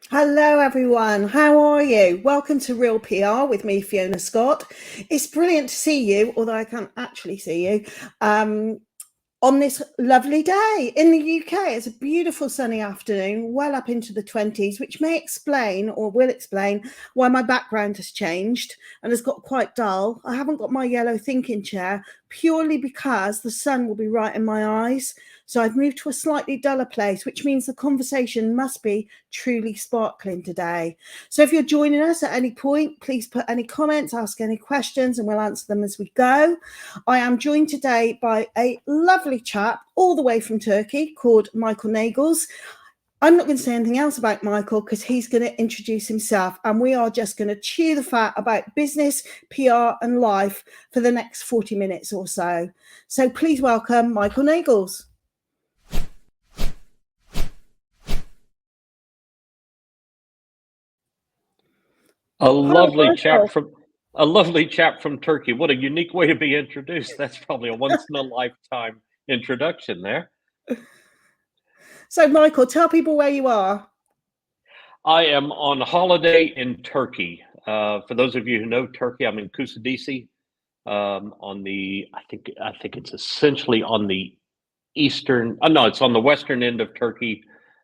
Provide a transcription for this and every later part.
Hello, everyone. How are you? Welcome to Real PR with me, Fiona Scott. It's brilliant to see you, although I can't actually see you, um, on this lovely day in the UK. It's a beautiful sunny afternoon, well up into the 20s, which may explain or will explain why my background has changed and has got quite dull. I haven't got my yellow thinking chair purely because the sun will be right in my eyes. So I've moved to a slightly duller place, which means the conversation must be truly sparkling today. So if you're joining us at any point, please put any comments, ask any questions, and we'll answer them as we go. I am joined today by a lovely chap all the way from Turkey called Michael Nagles. I'm not going to say anything else about Michael because he's going to introduce himself, and we are just going to chew the fat about business, PR, and life for the next 40 minutes or so. So please welcome Michael Nagles. A lovely chap from Turkey. What a unique way to be introduced. That's probably a once in a lifetime introduction there. So Michael, tell people where you are. I am on holiday in Turkey. For those of you who know Turkey, I'm in Kusadisi, on the I think it's essentially on the eastern. No, it's on the western end of Turkey,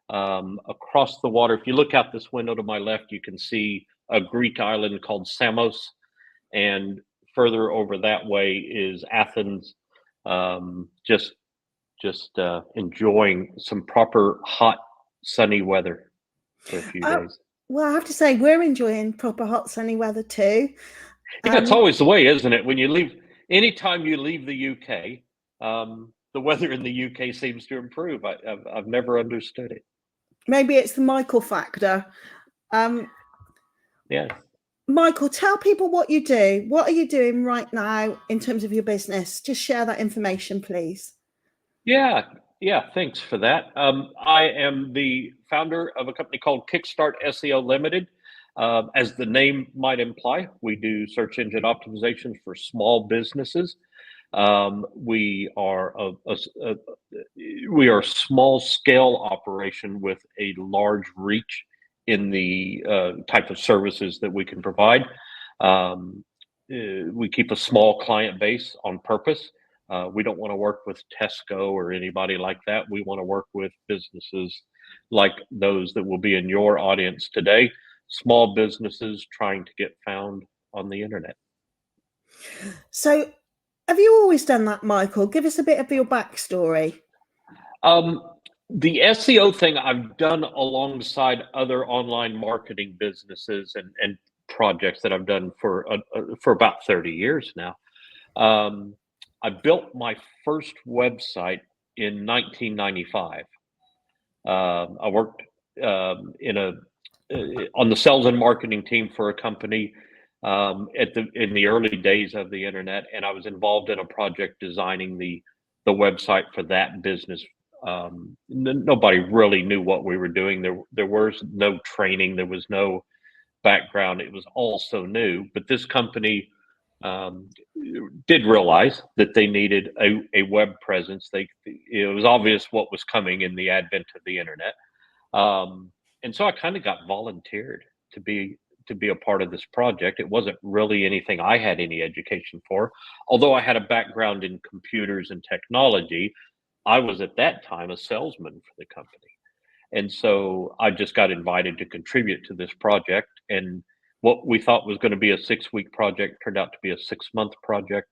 across the water. If you look out this window to my left, you can see a Greek island called Samos, and further over that way is Athens. Just enjoying some proper hot, sunny weather for a few days. Well, I have to say, we're enjoying proper hot, sunny weather too. Yeah, it's always the way, isn't it? When you leave, anytime you leave the UK, the weather in the UK seems to improve. I've never understood it. Maybe it's the Michael factor. Yeah. Michael, tell people what you do. What are you doing right now in terms of your business? Just share that information, please. Yeah, thanks for that. I am the founder of a company called Kickstart SEO Limited. As the name might imply, we do search engine optimization for small businesses. We are a small scale operation with a large reach in the type of services that we can provide. We keep a small client base on purpose. We don't want to work with Tesco or anybody like that. We want to work with businesses like those that will be in your audience today, small businesses trying to get found on the internet. So, have you always done that, Michael? Give us a bit of your backstory. The SEO thing I've done alongside other online marketing businesses and projects that I've done for about 30 years now. I built my first website in 1995. I worked on the sales and marketing team for a company in the early days of the internet, and I was involved in a project designing the website for that business. Nobody really knew what we were doing. There was no training. There was no background. It was all so new. But this company did realize that they needed a web presence. It was obvious what was coming in the advent of the internet, and so I kind of got volunteered to be a part of this project. It wasn't really anything I had any education for, although I had a background in computers and technology. I was at that time a salesman for the company. And so I just got invited to contribute to this project. And what we thought was going to be a 6-week project turned out to be a 6-month project.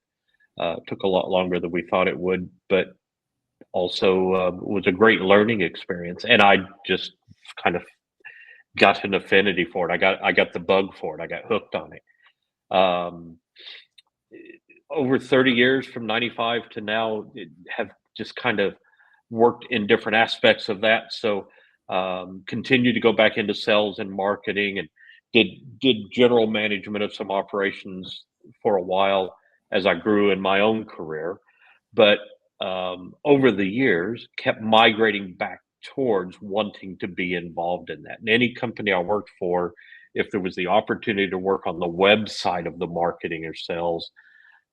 Took a lot longer than we thought it would, but also was a great learning experience. And I just kind of got an affinity for it. I got the bug for it. I got hooked on it. Over 30 years from 95 to now, have just kind of worked in different aspects of that. So continued to go back into sales and marketing, and did general management of some operations for a while as I grew in my own career. But over the years, kept migrating back towards wanting to be involved in that. And any company I worked for, if there was the opportunity to work on the web side of the marketing or sales,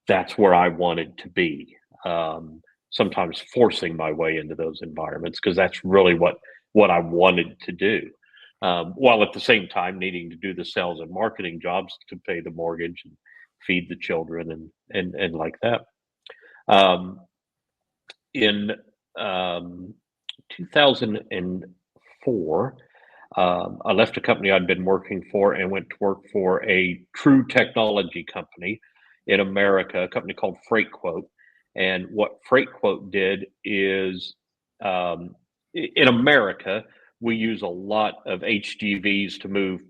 that's where I wanted to be. Sometimes forcing my way into those environments because that's really what I wanted to do. while at the same time needing to do the sales and marketing jobs to pay the mortgage and feed the children and like that. Um, in 2004, I left a company I'd been working for and went to work for a true technology company in America, a company called Freight Quote. And what Freight Quote did is, in America, we use a lot of HGVs to move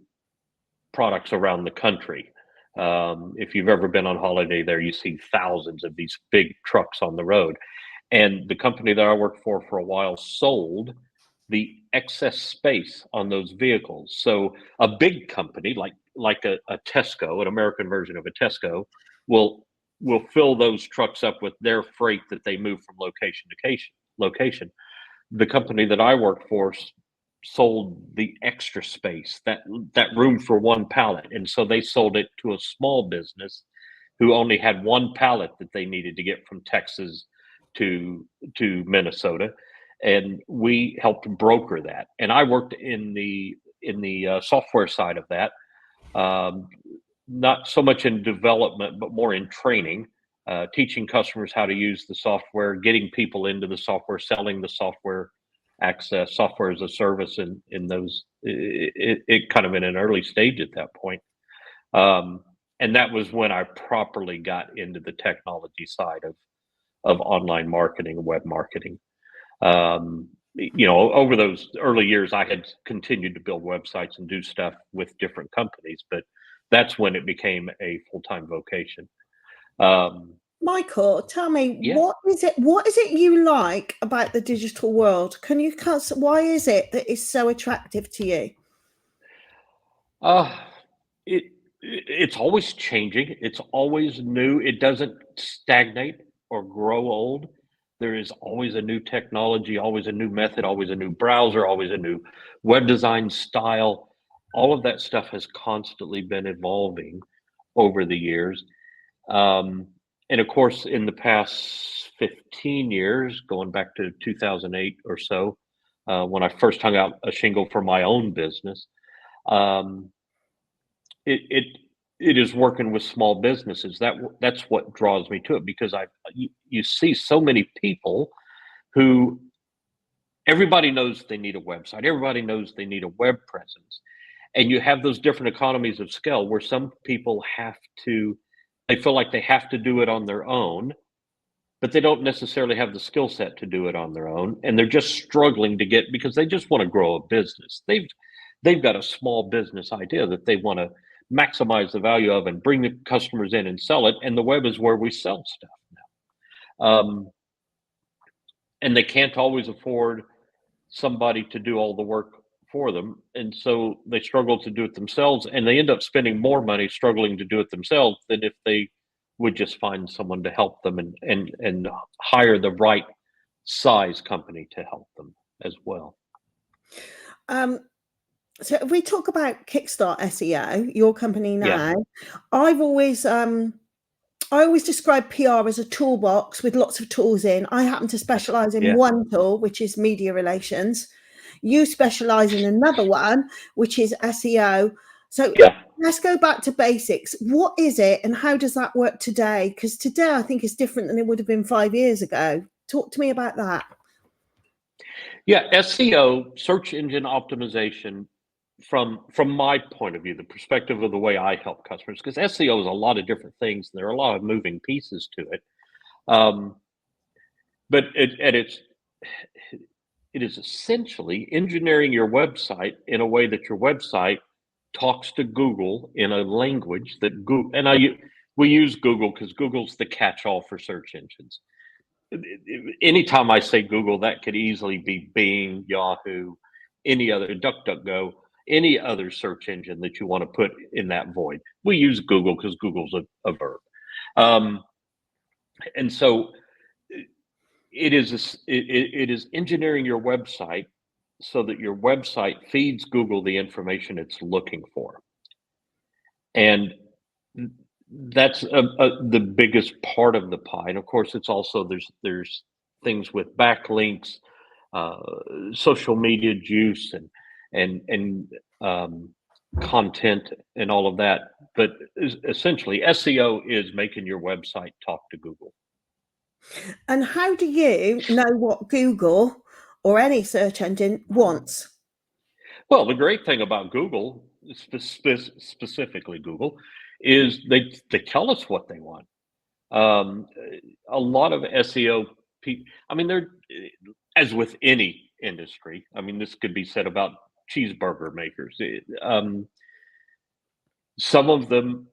products around the country. If you've ever been on holiday there, you see thousands of these big trucks on the road. And the company that I worked for a while sold the excess space on those vehicles. So a big company like a Tesco, an American version of a Tesco, will fill those trucks up with their freight that they move from location to location. The company that I worked for sold the extra space, that room for one pallet, and so they sold it to a small business who only had one pallet that they needed to get from Texas to Minnesota, and we helped broker that. And I worked in the software side of that, not so much in development, but more in training, teaching customers how to use the software, getting people into the software, selling the software, access software as a service in those, it kind of in an early stage at that point. And that was when I properly got into the technology side of online marketing and web marketing. Over those early years, I had continued to build websites and do stuff with different companies, but that's when it became a full-time vocation. Michael, tell me, Yeah. what is it you like about the digital world? Why is it that it's so attractive to you? It's always changing. It's always new. It doesn't stagnate or grow old. There is always a new technology, always a new method, always a new browser, always a new web design style. All of that stuff has constantly been evolving over the years. And of course, in the past 15 years, going back to 2008 or so, when I first hung out a shingle for my own business, um, it is working with small businesses. That's what draws me to it, because you see so many people who, everybody knows they need a website, everybody knows they need a web presence, and you have those different economies of scale where some people they feel like they have to do it on their own, but they don't necessarily have the skill set to do it on their own, and they're just struggling because they just want to grow a business. They've got a small business idea that they want to maximize the value of and bring the customers in and sell it, and the web is where we sell stuff now. And they can't always afford somebody to do all the work for them, and so they struggle to do it themselves, and they end up spending more money struggling to do it themselves than if they would just find someone to help them and hire the right size company to help them as well. So if we talk about Kickstart SEO, your company now, Yeah. I always describe PR as a toolbox with lots of tools in. I happen to specialize in one tool, which is media relations. You specialize in another one, which is SEO. So let's go back to basics. What is it and how does that work today? Because today I think is different than it would have been 5 years ago. Talk to me about that. Yeah, SEO, search engine optimization, from my point of view, the perspective of the way I help customers, because SEO is a lot of different things. And there are a lot of moving pieces to it. But it is essentially engineering your website in a way that your website talks to Google in a language that Google, and we use Google because Google's the catch-all for search engines. Anytime I say Google, that could easily be Bing, Yahoo, any other, DuckDuckGo, any other search engine that you want to put in that void. We use Google because Google's a verb. And so it is engineering your website so that your website feeds Google the information it's looking for. And that's the biggest part of the pie. And of course, it's also, there's things with backlinks, social media juice, and content and all of that. But essentially, SEO is making your website talk to Google. And how do you know what Google or any search engine wants? Well, the great thing about Google, specifically Google, is they tell us what they want. Um, a lot of SEO people, I mean, they're as with any industry. I mean, this could be said about cheeseburger makers. Some of them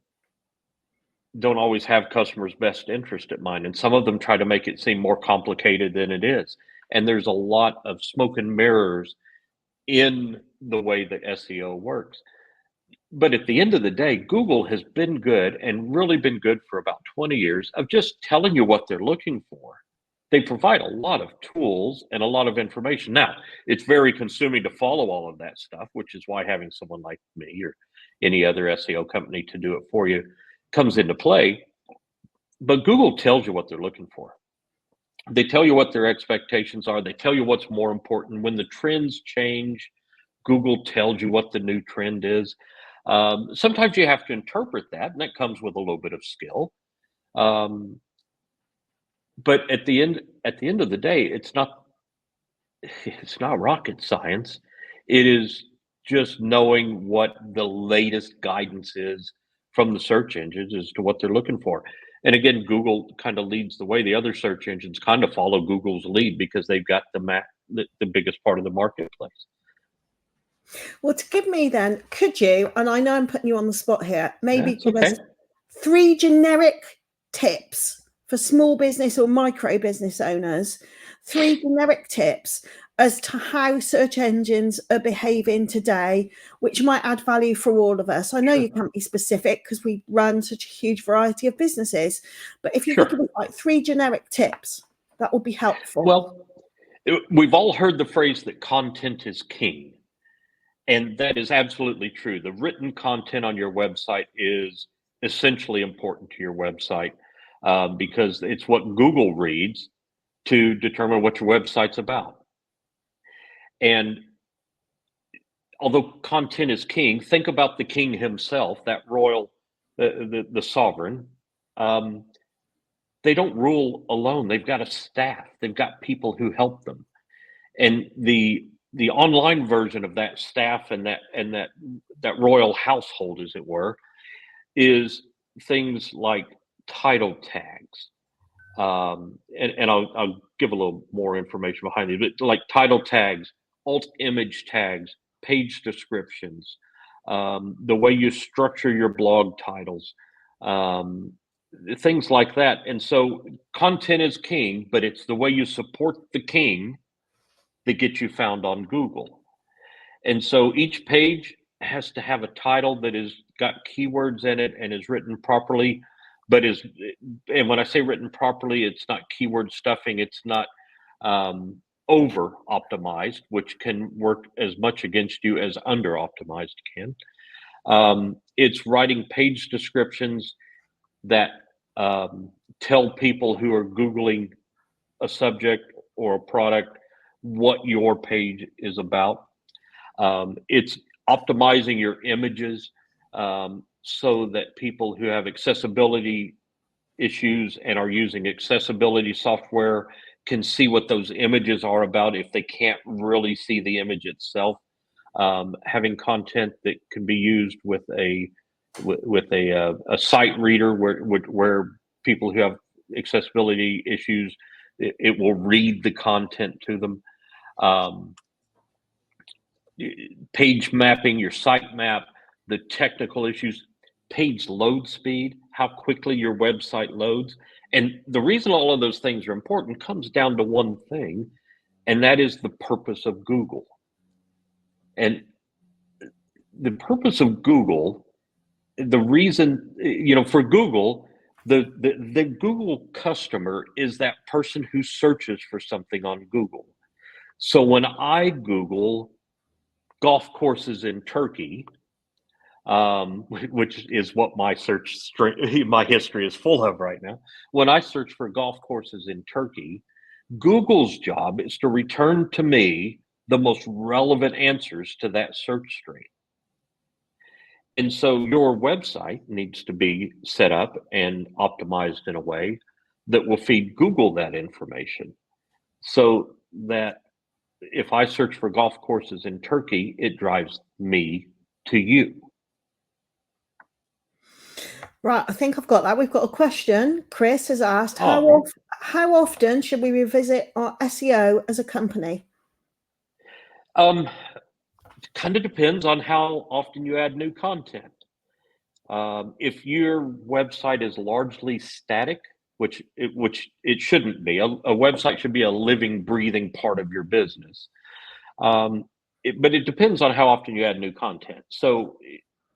don't always have customers' best interest at mind, and some of them try to make it seem more complicated than it is. And there's a lot of smoke and mirrors in the way that SEO works. But at the end of the day, Google has been good and really been good for about 20 years of just telling you what they're looking for. They provide a lot of tools and a lot of information. Now, it's very consuming to follow all of that stuff, which is why having someone like me or any other SEO company to do it for you comes into play. But Google tells you what they're looking for. They tell you what their expectations are. They tell you what's more important. When the trends change, Google tells you what the new trend is. Sometimes you have to interpret that, and that comes with a little bit of skill. But at the end of the day, it's not rocket science. It is just knowing what the latest guidance is from the search engines as to what they're looking for. And again, Google kind of leads the way. The other search engines kind of follow Google's lead because they've got the biggest part of the marketplace. Well, to give me then, could you, and I know I'm putting you on the spot here, maybe That's give okay. us 3 generic tips for small business or micro business owners, 3 generic tips as to how search engines are behaving today, which might add value for all of us. I know you can't be specific because we run such a huge variety of businesses, but if you could give us like 3 generic tips, that would be helpful. Well, we've all heard the phrase that content is king. And that is absolutely true. The written content on your website is essentially important to your website because it's what Google reads to determine what your website's about. And although content is king, think about the king himself, that royal, the sovereign. They don't rule alone. They've got a staff. They've got people who help them. And the online version of that staff and that royal household, as it were, is things like title tags. And I'll give a little more information behind it, but like title tags, alt image tags, page descriptions, the way you structure your blog titles, things like that. And so content is king, but it's the way you support the king that gets you found on Google. And so each page has to have a title that has got keywords in it and is written properly, and when I say written properly, it's not keyword stuffing, it's not over optimized, which can work as much against you as under optimized can. It's writing page descriptions that tell people who are Googling a subject or a product what your page is about. It's optimizing your images so that people who have accessibility issues and are using accessibility software can see what those images are about if they can't really see the image itself. Having content that can be used with a sight reader where people who have accessibility issues, it will read the content to them. Page mapping, your site map, the technical issues, page load speed, how quickly your website loads. And the reason all of those things are important comes down to one thing, and that is the purpose of Google. And the purpose of Google, the reason, for Google, the Google customer is that person who searches for something on Google. So when I Google golf courses in Turkey, which is what my my history is full of right now. When I search for golf courses in Turkey, Google's job is to return to me the most relevant answers to that search string. And so your website needs to be set up and optimized in a way that will feed Google that information, so that if I search for golf courses in Turkey, it drives me to you. Right, I think I've got that. We've got a question. Chris has asked, Oh, how often should we revisit our SEO as a company? kind of depends on how often you add new content. If your website is largely static, which it shouldn't be, a website should be a living, breathing part of your business. But it depends on how often you add new content. So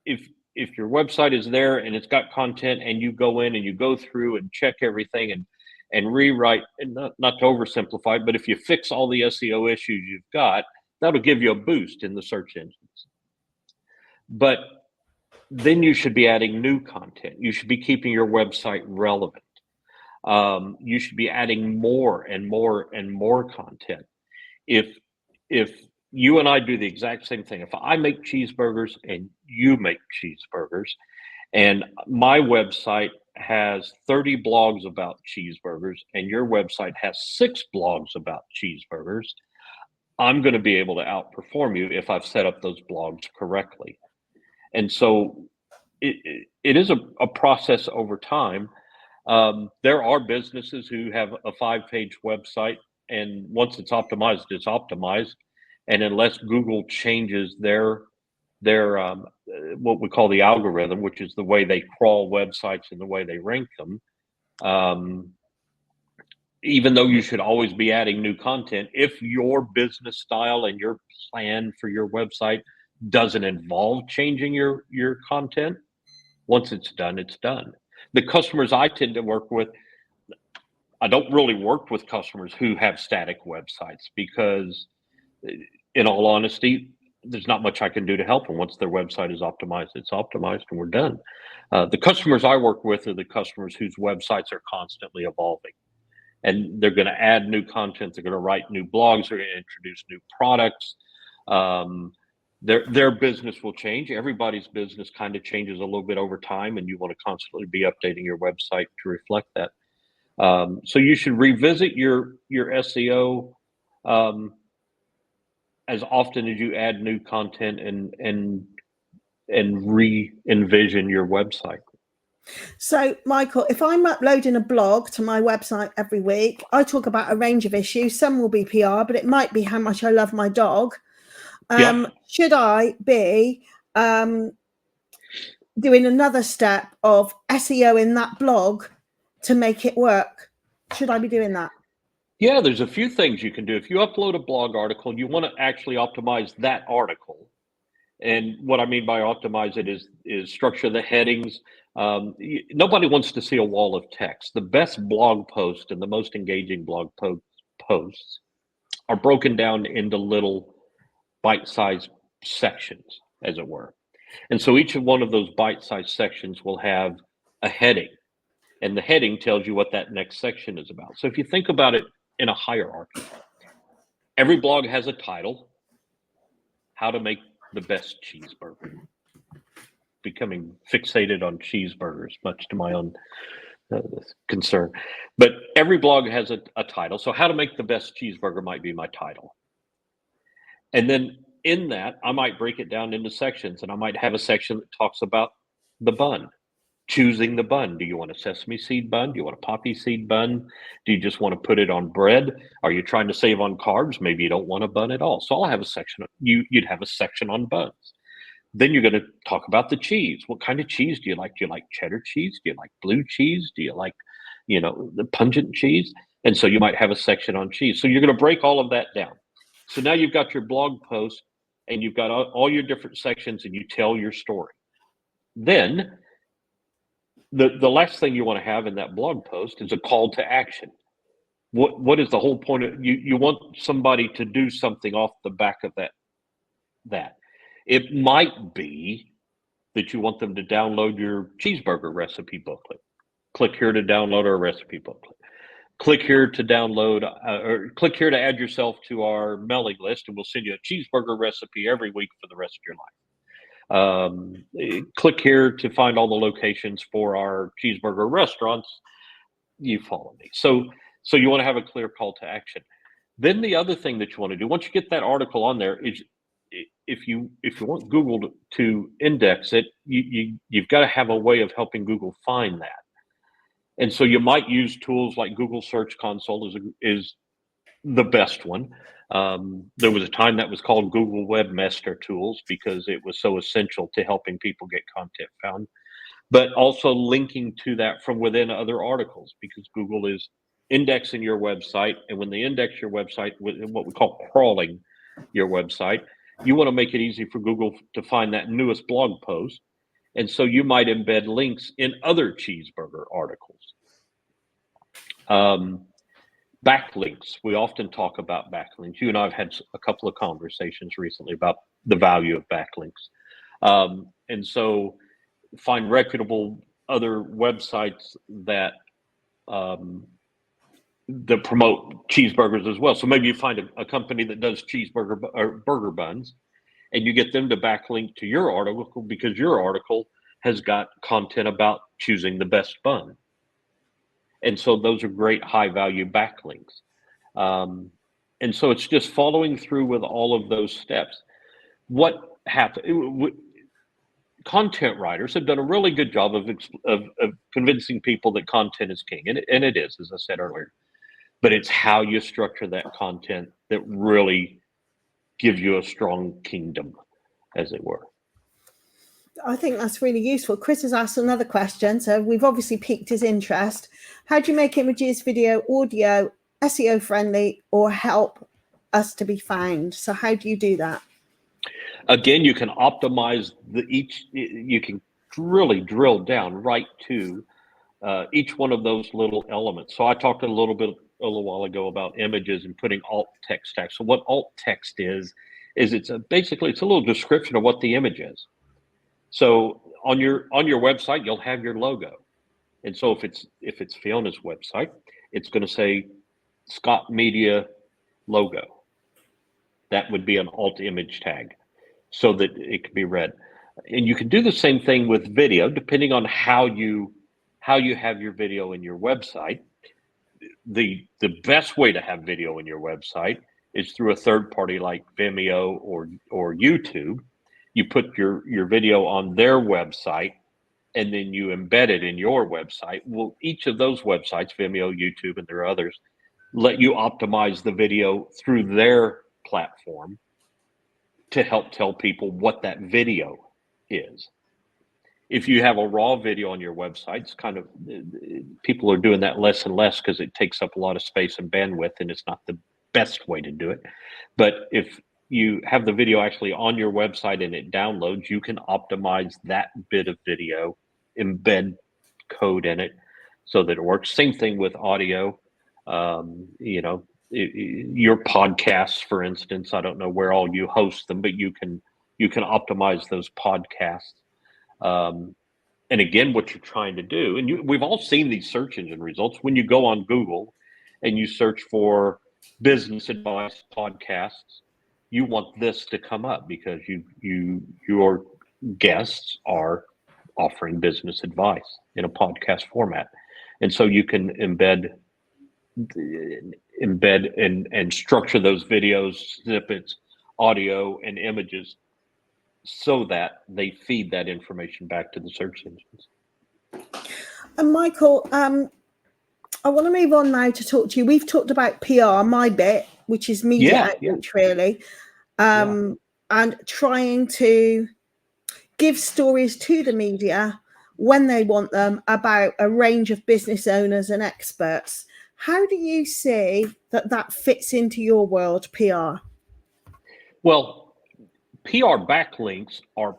if your website is there and it's got content, and you go in and you go through and check everything and rewrite, and not to oversimplify it, but if you fix all the SEO issues you've got, that'll give you a boost in the search engines. But then you should be adding new content. You should be keeping your website relevant. You should be adding more and more and more content. If you and I do the exact same thing, if I make cheeseburgers and you make cheeseburgers, and my website has 30 blogs about cheeseburgers and your website has 6 blogs about cheeseburgers, I'm going to be able to outperform you if I've set up those blogs correctly. And so it is a process over time. There are businesses who have a 5-page website, and once it's optimized, it's optimized. And unless Google changes their what we call the algorithm, which is the way they crawl websites and the way they rank them, even though you should always be adding new content, if your business style and your plan for your website doesn't involve changing your content, once it's done, it's done. The customers I tend to work with, I don't really work with customers who have static websites, because in all honesty, there's not much I can do to help them. Once their website is optimized, it's optimized and we're done. The customers I work with are the customers whose websites are constantly evolving, and they're going to add new content. They're going to write new blogs. They're going to introduce new products. Their business will change. Everybody's business kind of changes a little bit over time, and you want to constantly be updating your website to reflect that. So you should revisit your SEO as often as you add new content and re-envision your website. So, Michael, if I'm uploading a blog to my website every week, I talk about a range of issues. Some will be PR, but it might be how much I love my dog. Should I be doing another step of SEO in that blog to make it work? Should I be doing that? Yeah, there's a few things you can do. If you upload a blog article, you want to actually optimize that article. And what I mean by optimize it is structure the headings. Nobody wants to see a wall of text. The best blog posts and the most engaging blog posts are broken down into little bite-sized sections, as it were. And so each of one of those bite-sized sections will have a heading, and the heading tells you what that next section is about. So if you think about it in a hierarchy, every blog has a title: how to make the best cheeseburger. Becoming fixated on cheeseburgers, much to my own concern. But every blog has a title. So how to make the best cheeseburger might be my title. And then in that, I might break it down into sections, and I might have a section that talks about the bun. Choosing the bun. Do you want a sesame seed bun? Do you want a poppy seed bun? Do you just want to put it on bread? Are you trying to save on carbs? Maybe you don't want a bun at all. So I'll have a section. You'd have a section on buns. Then you're going to talk about the cheese. What kind of cheese do you like? Do you like cheddar cheese? Do you like blue cheese? Do you like, the pungent cheese? And so you might have a section on cheese. So you're going to break all of that down. So now you've got your blog post, and you've got all your different sections, and you tell your story. Then the last thing you want to have in that blog post is a call to action. What is the whole point of you want somebody to do something off the back of that. It might be that you want them to download your cheeseburger recipe booklet. Click here to download our recipe booklet. click here to download, or click here to add yourself to our mailing list, and we'll send you a cheeseburger recipe every week for the rest of your life. Click here to find all the locations for our cheeseburger restaurants. You follow me. So you want to have a clear call to action. Then the other thing that you want to do, once you get that article on there, is if you want Google to index it, you've got to have a way of helping Google find that. And so you might use tools like Google Search Console is the best one. There was a time that was called Google Webmaster Tools because it was so essential to helping people get content found, but also linking to that from within other articles, because Google is indexing your website. And when they index your website, with what we call crawling your website, you want to make it easy for Google to find that newest blog post. And so you might embed links in other cheeseburger articles. Backlinks. We often talk about backlinks. You and I have had a couple of conversations recently about the value of backlinks. And so find reputable other websites that promote cheeseburgers as well. So maybe you find a company that does cheeseburger or burger buns, and you get them to backlink to your article because your article has got content about choosing the best bun. And so those are great high value backlinks. And so it's just following through with all of those steps. What happened? Content writers have done a really good job of convincing people that content is king, and it is, as I said earlier. But it's how you structure that content that really gives you a strong kingdom, as it were. I think that's really useful. Chris has asked another question, so we've obviously piqued his interest. How do you make images, video, audio SEO friendly or help us to be found? So how do you do that? Again, you can optimize you can really drill down right to each one of those little elements. So I talked a little while ago about images and putting alt text tags. So what alt text is it's basically a little description of what the image is. So on your website, you'll have your logo. And so if it's Fiona's website, it's going to say Scott Media logo. That would be an alt image tag so that it can be read. And you can do the same thing with video, depending on how you have your video in your website. The best way to have video in your website is through a third party like Vimeo or YouTube. You put your video on their website, and then you embed it in your website. Well, each of those websites, Vimeo, YouTube, and there are others, let you optimize the video through their platform to help tell people what that video is. If you have a raw video on your website, it's kind of, people are doing that less and less because it takes up a lot of space and bandwidth, and it's not the best way to do it. But if you have the video actually on your website and it downloads, you can optimize that bit of video, embed code in it so that it works. Same thing with audio. Your podcasts, for instance, I don't know where all you host them, but you can optimize those podcasts. And again, what you're trying to do, and we've all seen these search engine results. When you go on Google and you search for business advice podcasts, you want this to come up because your guests are offering business advice in a podcast format. And so you can embed and structure those videos, snippets, audio, and images so that they feed that information back to the search engines. And Michael, I want to move on now to talk to you. We've talked about PR, my bit, which is media outreach, really, and trying to give stories to the media when they want them about a range of business owners and experts. How do you see that fits into your world, PR? Well, PR backlinks are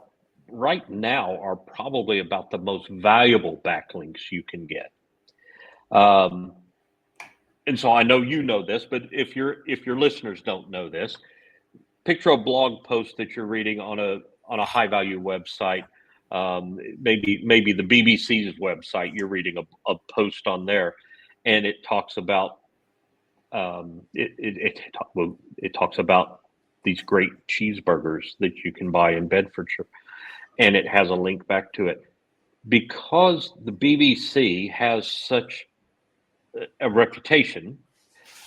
probably about the most valuable backlinks you can get. And so I know you know this, but if your listeners don't know this, picture a blog post that you're reading on a high value website, maybe the BBC's website. You're reading a post on there, and it talks about it talks about these great cheeseburgers that you can buy in Bedfordshire, and it has a link back to it. Because the BBC has such a reputation,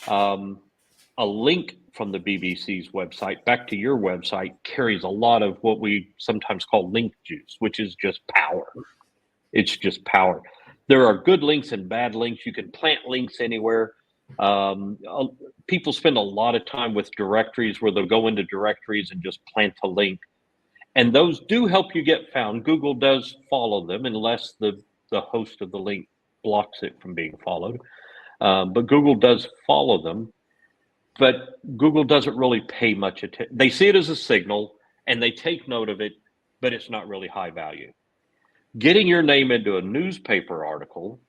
a link from the BBC's website back to your website carries a lot of what we sometimes call link juice, which is just power. It's just power. There are good links and bad links. You can plant links anywhere. People spend a lot of time with directories where they'll go into directories and just plant a link. And those do help you get found. Google does follow them unless the host of the link blocks it from being followed. But Google does follow them. But Google doesn't really pay much attention. They see it as a signal and they take note of it, but it's not really high value. Getting your name into a newspaper article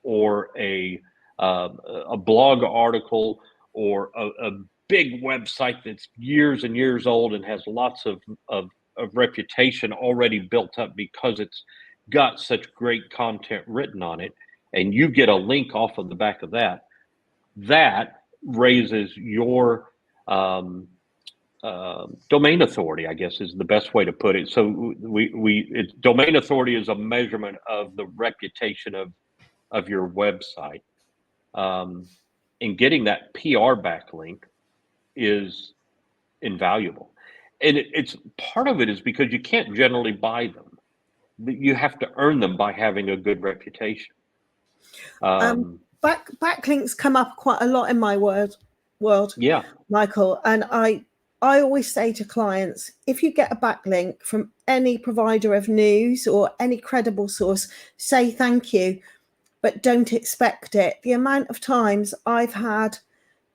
or a blog article or a big website that's years and years old and has lots of reputation already built up because it's got such great content written on it, and you get a link off of the back of that, that raises your domain authority, I guess is the best way to put it. So domain authority is a measurement of the reputation of your website. And getting that PR backlink is invaluable. And it's part of it is because you can't generally buy them. You have to earn them by having a good reputation. Backlinks come up quite a lot in my world, Yeah, Michael, and I always say to clients, if you get a backlink from any provider of news or any credible source, say thank you, but don't expect it. The amount of times I've had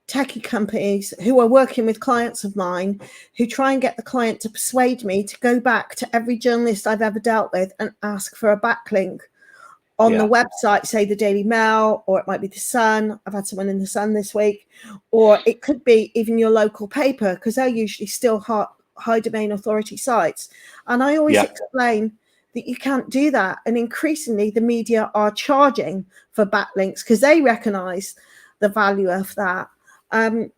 techie companies who are working with clients of mine who try and get the client to persuade me to go back to every journalist I've ever dealt with and ask for a backlink on the website, say the Daily Mail, or it might be the Sun. I've had someone in the Sun this week, or it could be even your local paper, because they're usually still high domain authority sites. And I always explain that you can't do that. And increasingly the media are charging for backlinks because they recognize the value of that. Have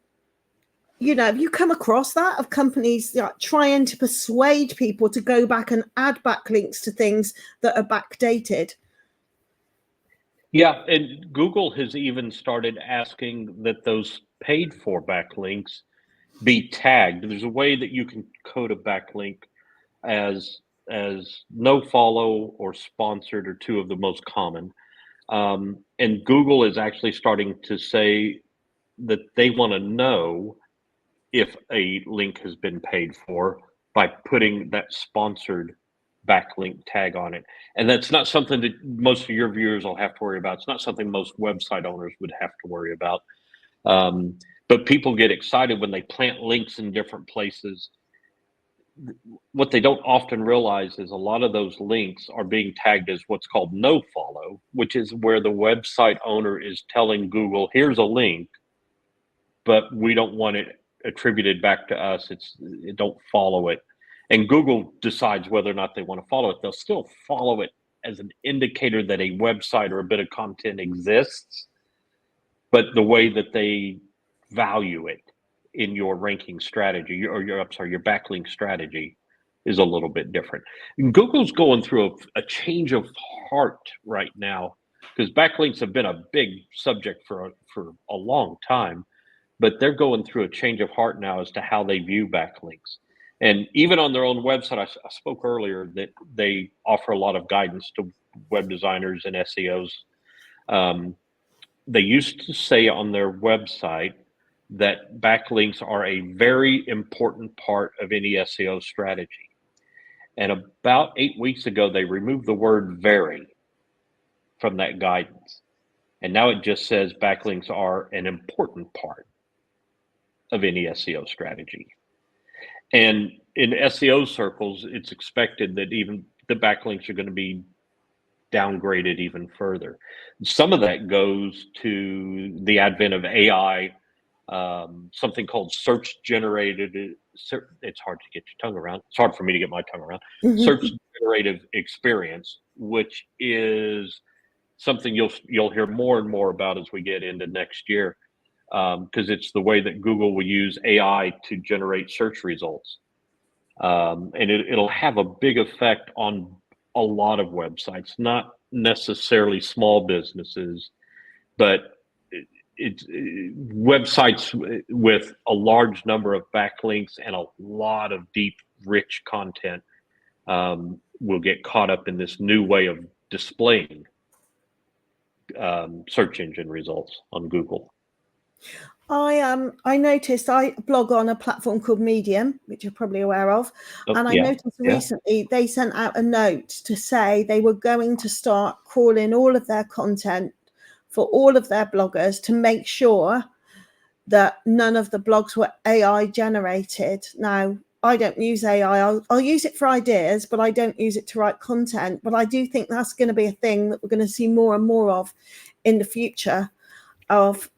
you come across that, of companies trying to persuade people to go back and add backlinks to things that are backdated? Yeah, and Google has even started asking that those paid for backlinks be tagged. There's a way that you can code a backlink as no follow or sponsored are two of the most common. And Google is actually starting to say that they want to know if a link has been paid for by putting that sponsored backlink tag on it. And that's not something that most of your viewers will have to worry about. It's not something most website owners would have to worry about. But people get excited when they plant links in different places. What they don't often realize is a lot of those links are being tagged as what's called no follow, which is where the website owner is telling Google, here's a link, but we don't want it attributed back to us. Don't follow it. And Google decides whether or not they want to follow it. They'll still follow it as an indicator that a website or a bit of content exists, but the way that they value it in your ranking strategy or your backlink strategy is a little bit different. And Google's going through a change of heart right now, because backlinks have been a big subject for a long time, but they're going through a change of heart now as to how they view backlinks. And even on their own website, I spoke earlier that they offer a lot of guidance to web designers and SEOs. They used to say on their website that backlinks are a very important part of any SEO strategy. And about 8 weeks ago, they removed the word very from that guidance. And now it just says backlinks are an important part of any SEO strategy. And in SEO circles, it's expected that even the backlinks are going to be downgraded even further. Some of that goes to the advent of AI, something called search generated. It's hard to get your tongue around. It's hard for me to get my tongue around. Search generative experience, which is something you'll hear more and more about as we get into next year, because it's the way that Google will use AI to generate search results. And it'll have a big effect on a lot of websites, not necessarily small businesses, but it's websites with a large number of backlinks and a lot of deep, rich content will get caught up in this new way of displaying search engine results on Google. I noticed I blog on a platform called Medium, which you're probably aware of, and I noticed recently they sent out a note to say they were going to start crawling all of their content for all of their bloggers to make sure that none of the blogs were AI generated. Now, I don't use AI. I'll use it for ideas, but I don't use it to write content. But I do think that's going to be a thing that we're going to see more and more of in the future, of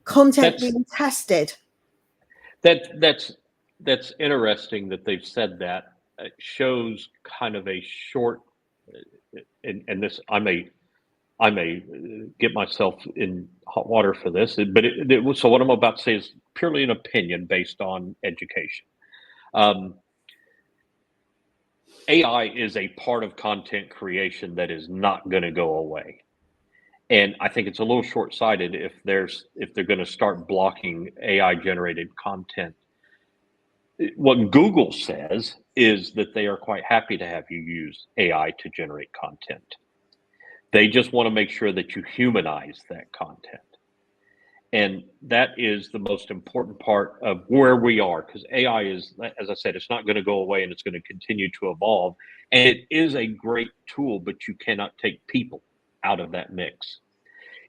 content being tested. That's interesting that they've said that. It shows kind of a short, and this I may get myself in hot water for this, but so what I'm about to say is purely an opinion based on education. AI is a part of content creation that is not going to go away. And I think it's a little short-sighted if they're going to start blocking AI generated content. What Google says is that they are quite happy to have you use AI to generate content. They just want to make sure that you humanize that content. And that is the most important part of where we are, because AI is, as I said, it's not going to go away and it's going to continue to evolve. And it is a great tool, but you cannot take people out of that mix.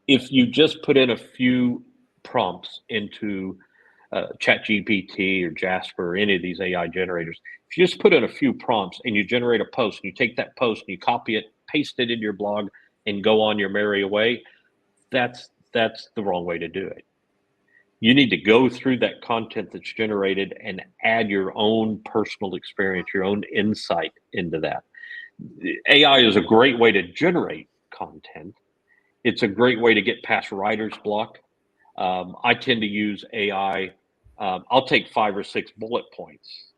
If you just put in a few prompts into ChatGPT or Jasper or any of these AI generators, if you just put in a few prompts and you generate a post, and you take that post and you copy it, paste it into your blog, and go on your merry way, that's the wrong way to do it. You need to go through that content that's generated and add your own personal experience, your own insight into that. AI is a great way to generate content. It's a great way to get past writer's block. I tend to use AI. I'll take 5 or 6 bullet points,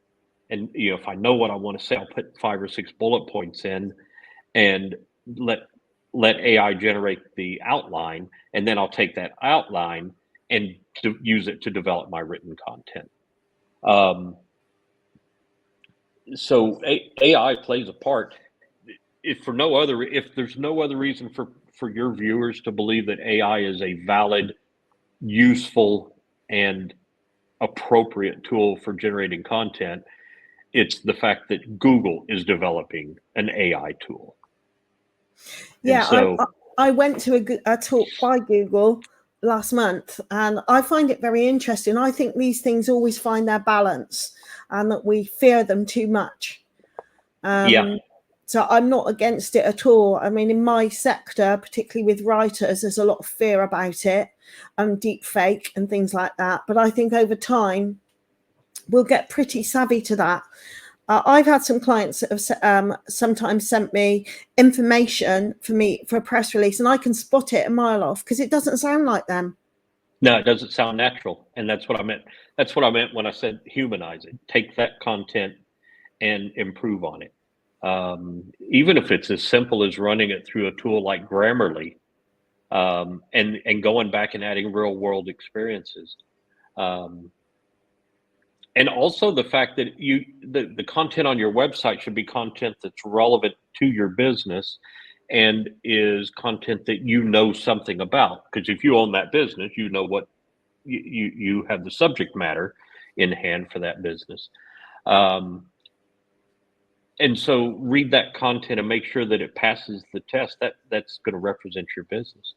and if I know what I want to say, I'll put 5 or 6 bullet points in, and let AI generate the outline, and then I'll take that outline and use it to develop my written content. So AI plays a part. If there's no other reason for your viewers to believe that AI is a valid, useful, and appropriate tool for generating content, it's the fact that Google is developing an AI tool. Yeah, so, I went to a talk by Google last month, and I find it very interesting. I think these things always find their balance, and that we fear them too much. So I'm not against it at all. I mean, in my sector, particularly with writers, there's a lot of fear about it, deep fake and things like that. But I think over time, we'll get pretty savvy to that. I've had some clients that have sometimes sent me information for a press release, and I can spot it a mile off because it doesn't sound like them. No, it doesn't sound natural. And that's what I meant. That's what I meant when I said humanize it. Take that content and improve on it. Even if it's as simple as running it through a tool like Grammarly, and going back and adding real world experiences. And also the fact that the content on your website should be content that's relevant to your business and is content that you know something about. Because if you own that business, you know what you have the subject matter in hand for that business. And so read that content and make sure that it passes the test. That's going to represent your business.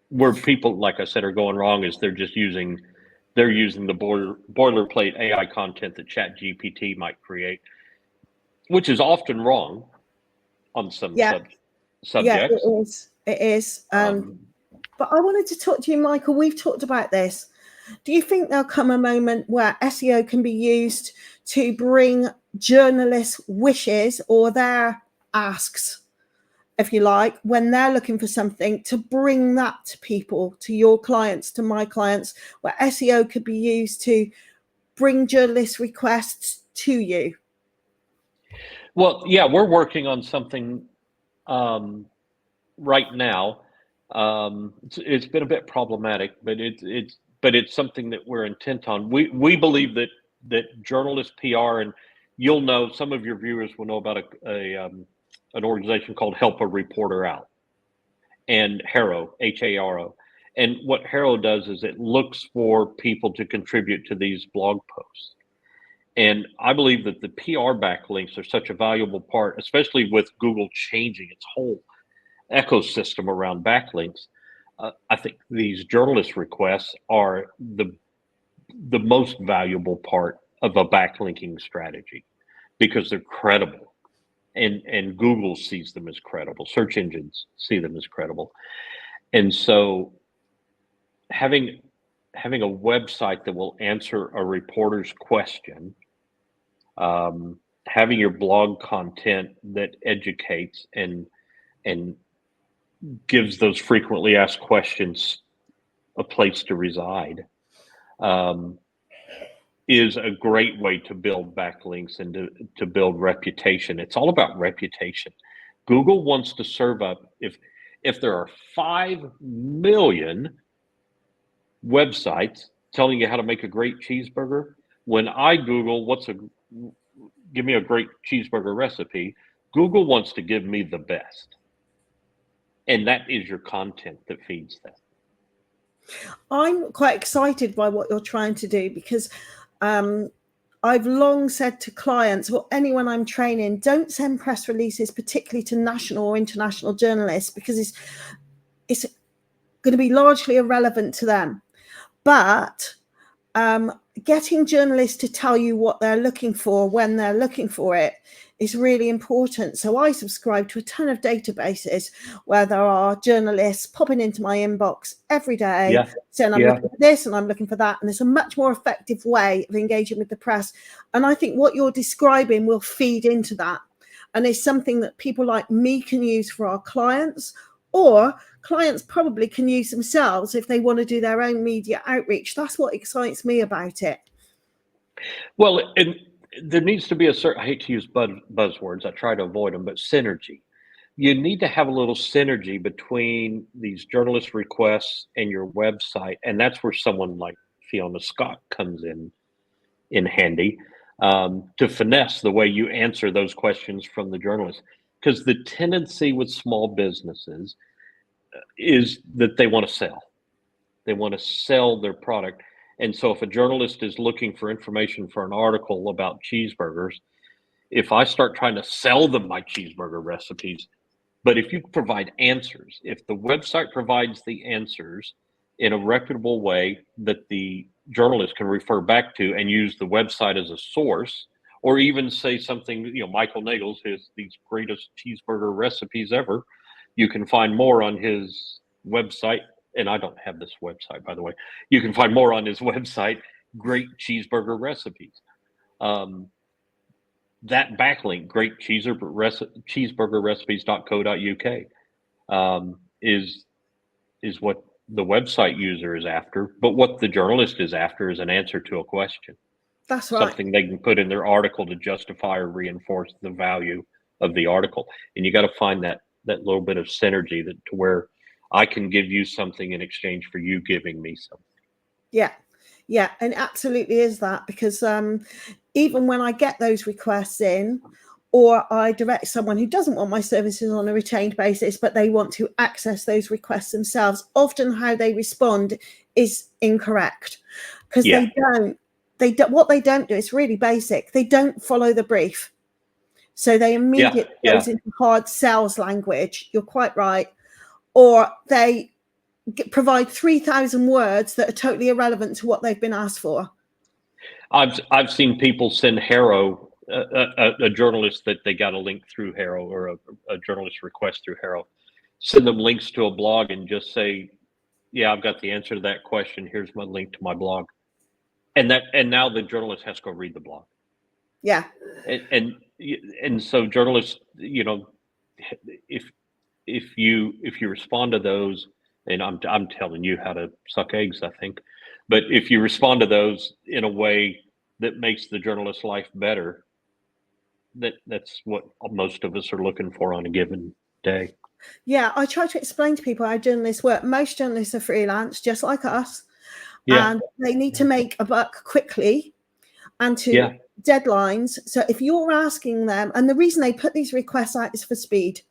Where people, like I said, are going wrong is they're using the boilerplate AI content that ChatGPT might create, which is often wrong on some subjects. Yeah, it is. But I wanted to talk to you, Michael. We've talked about this. Do you think there'll come a moment where SEO can be used to bring journalists' wishes or their asks, if you like, when they're looking for something, to bring that to people, to your clients, to my clients, where SEO could be used to bring journalist requests to you? Well, yeah, we're working on something right now. It's been a bit problematic, but it's something that we're intent on. We believe that journalist PR, and you'll know, some of your viewers will know about an organization called Help a Reporter Out, and Haro, HARO. And what Haro does is it looks for people to contribute to these blog posts. And I believe that the PR backlinks are such a valuable part, especially with Google changing its whole ecosystem around backlinks. I think these journalist requests are the most valuable part of a backlinking strategy, because they're credible, and Google sees them as credible. Search engines see them as credible, and so having a website that will answer a reporter's question, having your blog content that educates and gives those frequently asked questions a place to reside, is a great way to build backlinks and to build reputation. It's all about reputation. Google wants to serve up, if there are 5 million websites telling you how to make a great cheeseburger, when I Google give me a great cheeseburger recipe, Google wants to give me the best. And that is your content that feeds that. I'm quite excited by what you're trying to do, because I've long said to clients, or anyone I'm training, don't send press releases, particularly to national or international journalists, because it's going to be largely irrelevant to them. But getting journalists to tell you what they're looking for when they're looking for it is really important. So I subscribe to a ton of databases where there are journalists popping into my inbox every day saying, I'm looking for this and I'm looking for that. And it's a much more effective way of engaging with the press. And I think what you're describing will feed into that. And it's something that people like me can use for our clients, or clients probably can use themselves if they want to do their own media outreach. That's what excites me about it. Well, and there needs to be a certain, I hate to use buzzwords, I try to avoid them, but synergy. You need to have a little synergy between these journalist requests and your website. And that's where someone like Fiona Scott comes in handy, to finesse the way you answer those questions from the journalists. Because the tendency with small businesses is that they want to sell. They want to sell their product. And so if a journalist is looking for information for an article about cheeseburgers, if I start trying to sell them my cheeseburger recipes, but if you provide answers, if the website provides the answers in a reputable way that the journalist can refer back to and use the website as a source, or even say something, Michael Nagles has these greatest cheeseburger recipes ever. You can find more on his website. And I don't have this website, by the way. You can find more on his website, great cheeseburger recipes. That backlink, great cheeseburgerrecipes.co.uk, is what the website user is after. But what the journalist is after is an answer to a question. That's right. Something they can put in their article to justify or reinforce the value of the article. And you got to find that little bit of synergy to where I can give you something in exchange for you giving me something. Yeah, and absolutely is that, because even when I get those requests in, or I direct someone who doesn't want my services on a retained basis, but they want to access those requests themselves, often how they respond is incorrect, because what they don't do is really basic. They don't follow the brief. So they immediately goes into hard sales language. You're quite right. Or they provide 3,000 words that are totally irrelevant to what they've been asked for. I've seen people send Haro, a journalist that they got a link through Haro, or a journalist request through Haro, send them links to a blog and just say, yeah, I've got the answer to that question. Here's my link to my blog. And now the journalist has to go read the blog. Yeah. And so journalists, if if you respond to those, and I'm telling you how to suck eggs, I think, but if you respond to those in a way that makes the journalist's life better, that's what most of us are looking for on a given day. Yeah, I try to explain to people how journalists work. Most journalists are freelance, just like us, Yeah, and they need to make a buck quickly and to yeah, deadlines. So if you're asking them, and the reason they put these requests out is for speed.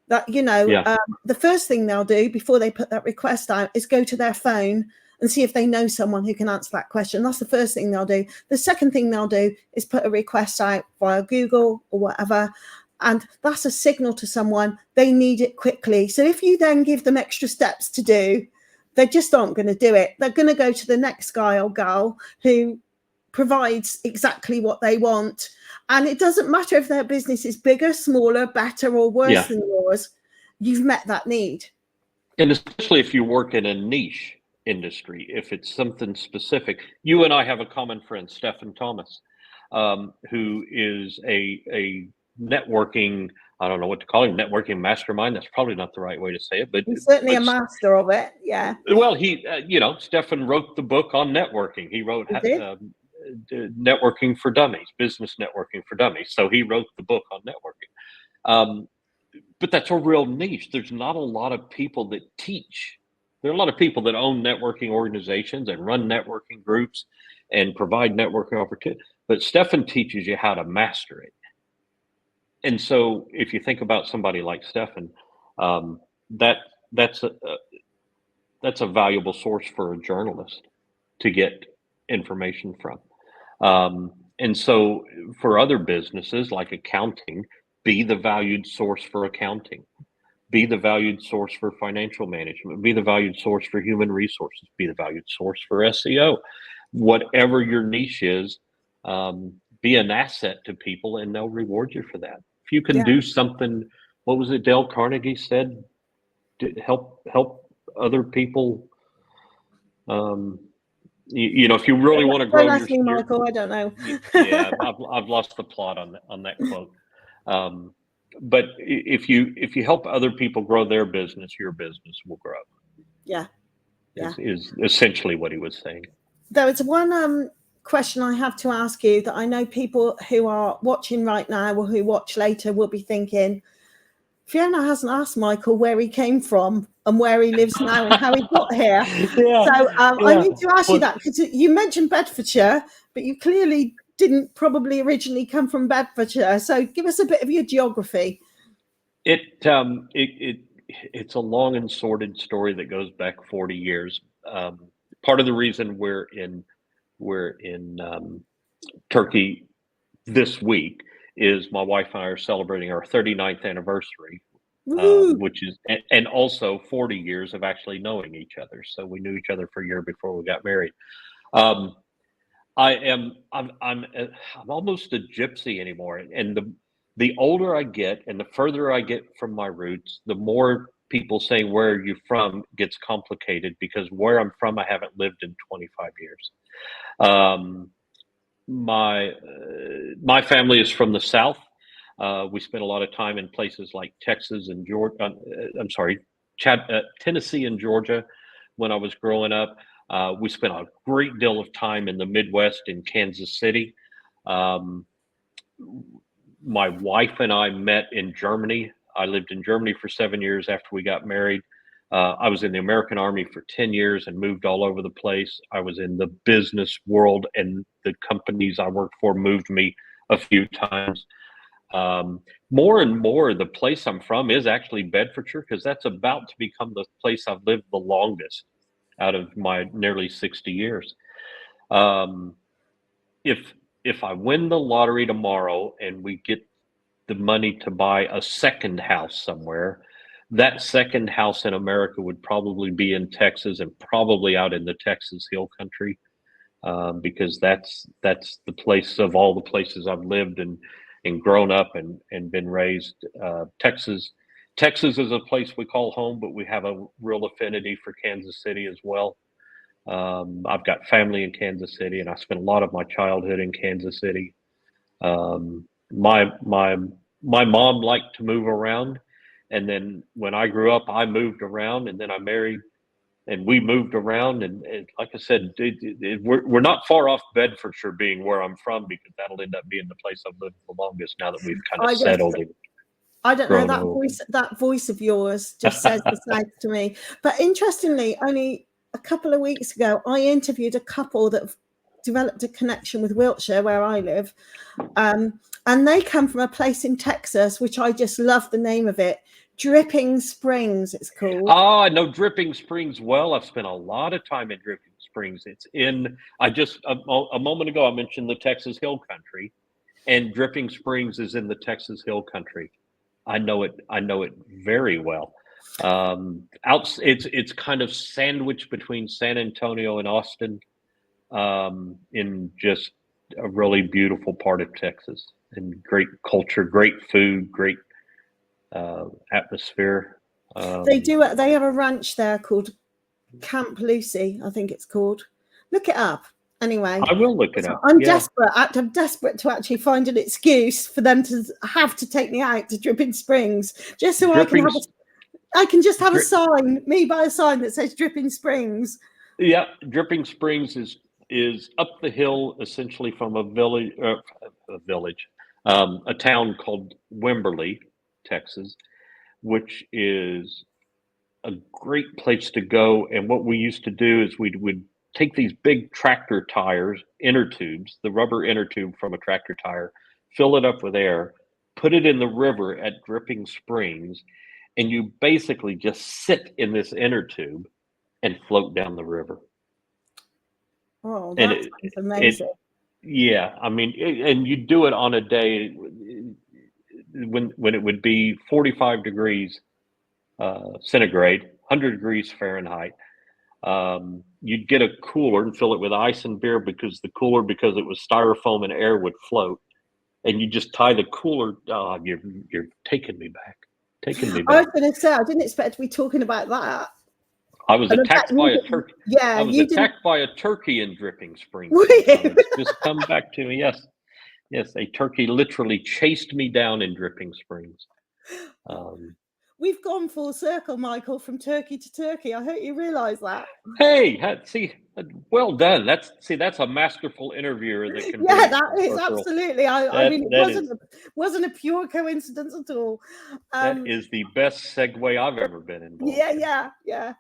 That yeah, the first thing they'll do before they put that request out is go to their phone and see if they know someone who can answer that question. That's the first thing they'll do. The second thing they'll do is put a request out via Google or whatever, and that's a signal to someone they need it quickly. So if you then give them extra steps to do, they just aren't going to do it. They're going to go to the next guy or gal who provides exactly what they want. And it doesn't matter if their business is bigger, smaller, better, or worse yeah. than yours. You've met that need. And especially if you work in a niche industry, if it's something specific. You and I have a common friend, Stephen Thomas, who is a networking, I don't know what to call him, networking mastermind. That's probably not the right way to say it, He's certainly a but master of it. Yeah, well, he, Stefan wrote the book on networking. He wrote he did. Networking for Dummies, Business Networking for Dummies. So he wrote the book on networking. But that's a real niche. There's not a lot of people that teach. There are a lot of people that own networking organizations and run networking groups and provide networking opportunities. But Stefan teaches you how to master it. And so if you think about somebody like Stefan, that that's a valuable source for a journalist to get information from. And so for other businesses like accounting, be the valued source for accounting, be the valued source for financial management, be the valued source for human resources, be the valued source for SEO. Whatever your niche is, be an asset to people and they'll reward you for that. If you can Yeah. do something, what was it Dale Carnegie said? Help other people. If you really want to grow Don't ask me, Michael. I don't know. yeah, I've lost the plot on that quote. But if you help other people grow their business, your business will grow. Yeah. Yeah. Is essentially what he was saying. There is one question I have to ask you that I know people who are watching right now or who watch later will be thinking, Fiona hasn't asked Michael where he came from and where he lives now and how he got here. Yeah, So I need to ask you Well, that because you mentioned Bedfordshire, but you clearly didn't probably originally come from Bedfordshire. So give us a bit of your geography. It's a long and sordid story that goes back 40 years. Part of the reason we're in Turkey this week is my wife and I are celebrating our 39th anniversary, which is, and also 40 years of actually knowing each other. So we knew each other for a year before we got married. I'm almost a gypsy anymore, and the older I get and the further I get from my roots, the more people saying where are you from gets complicated because where I'm from I haven't lived in 25 years. My family is from the South. We spent a lot of time in places like Texas and Georgia. I'm sorry, Tennessee and Georgia when I was growing up. We spent a great deal of time in the Midwest in Kansas City. My wife and I met in Germany. I lived in Germany for 7 years after we got married. I was in the American Army for 10 years and moved all over the place. I was in the business world, and the companies I worked for moved me a few times. More and more, the place I'm from is actually Bedfordshire because that's about to become the place I've lived the longest out of my nearly 60 years. If I win the lottery tomorrow and we get the money to buy a second house somewhere, that second house in America would probably be in Texas and probably out in the Texas Hill Country, because that's the place of all the places I've lived and grown up and been raised. Texas is a place we call home, but we have a real affinity for Kansas City as well. I've got family in Kansas City, and I spent a lot of my childhood in Kansas City. My my mom liked to move around, and then when I grew up, I moved around, and then I married, and we moved around, and like I said, we're not far off Bedfordshire being where I'm from, because that'll end up being the place I've lived the longest now that we've kind of I guess settled and I don't know, grown old. that voice of yours just says the South to me. But interestingly, only a couple of weeks ago, I interviewed a couple that have developed a connection with Wiltshire, where I live. And they come from a place in Texas, which I just love the name of it. Dripping Springs, it's called. Oh, I know Dripping Springs well. I've spent a lot of time in Dripping Springs. It's in, a moment ago, I mentioned the Texas Hill Country, and Dripping Springs is in the Texas Hill Country. I know it very well. It's kind of sandwiched between San Antonio and Austin, in just a really beautiful part of Texas, and great culture, great food, great atmosphere. They have a ranch there called Camp Lucy, I think it's called. Look it up. Anyway, I will look it up. I'm desperate. I'm desperate to actually find an excuse for them to have to take me out to Dripping Springs, just so I can just have a sign, me by a sign that says Dripping Springs. Yeah, Dripping Springs is up the hill, essentially from a town called Wimberley, Texas, which is a great place to go. And what we used to do is we would take these big tractor tires, inner tubes, the rubber inner tube from a tractor tire, fill it up with air, put it in the river at Dripping Springs, and you basically just sit in this inner tube and float down the river. Oh, that's amazing. Yeah, I mean, and you do it on a day when it would be 45 degrees centigrade, 100 degrees Fahrenheit. You'd get a cooler and fill it with ice and beer, because it was styrofoam and air would float, and you just tie the cooler. Oh, you're taking me back. I was going to say, I didn't expect to be talking about that. I was attacked by a turkey. Yeah, I was attacked by a turkey in Dripping Springs. It's just come back to me. Yes, a turkey literally chased me down in Dripping Springs. We've gone full circle, Michael, from turkey to turkey. I hope you realise that. Hey, see, well done. That's a masterful interviewer that can. Yeah, that is absolutely. I mean, it wasn't a pure coincidence at all. That is the best segue I've ever been involved. Yeah.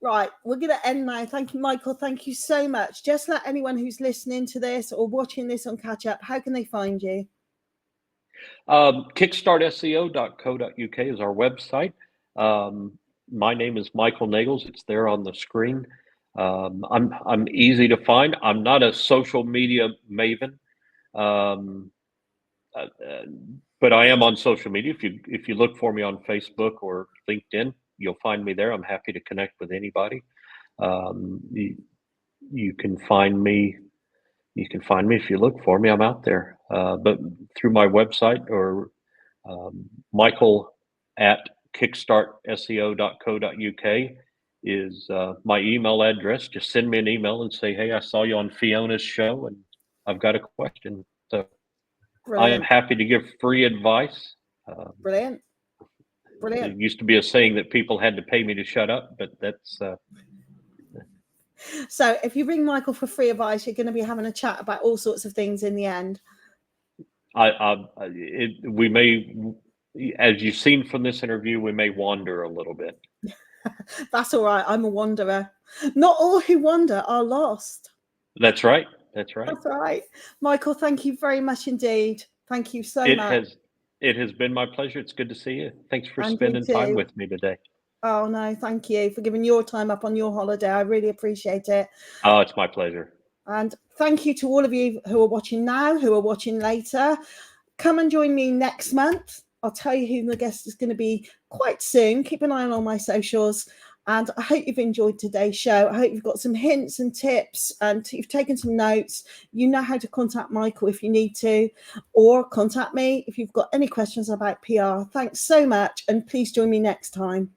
Right, we're going to end now. Thank you, Michael. Thank you so much. Just let anyone who's listening to this or watching this on Catch Up, how can they find you? Kickstartseo.co.uk is our website. My name is Michael Nagles. It's there on the screen. I'm easy to find. I'm not a social media maven, but I am on social media. If you look for me on Facebook or LinkedIn, you'll find me there. I'm happy to connect with anybody. You can find me. You can find me if you look for me. I'm out there, but through my website or Michael at kickstartseo.co.uk is my email address. Just send me an email and say, hey, I saw you on Fiona's show and I've got a question. So brilliant. I am happy to give free advice. Brilliant. There used to be a saying that people had to pay me to shut up, but that's... So if you ring Michael for free advice, you're going to be having a chat about all sorts of things in the end. We may, as you've seen from this interview, we may wander a little bit. That's all right. I'm a wanderer. Not all who wander are lost. That's right. That's right. Michael, thank you very much indeed. Thank you so much. It has been my pleasure. It's good to see you. Thanks for spending time with me today. Oh, no, thank you for giving your time up on your holiday. I really appreciate it. Oh, it's my pleasure. And thank you to all of you who are watching now, who are watching later. Come and join me next month. I'll tell you who the guest is going to be quite soon. Keep an eye on all my socials. And I hope you've enjoyed today's show. I hope you've got some hints and tips and you've taken some notes. You know how to contact Michael if you need to, or contact me if you've got any questions about PR. Thanks so much. And please join me next time.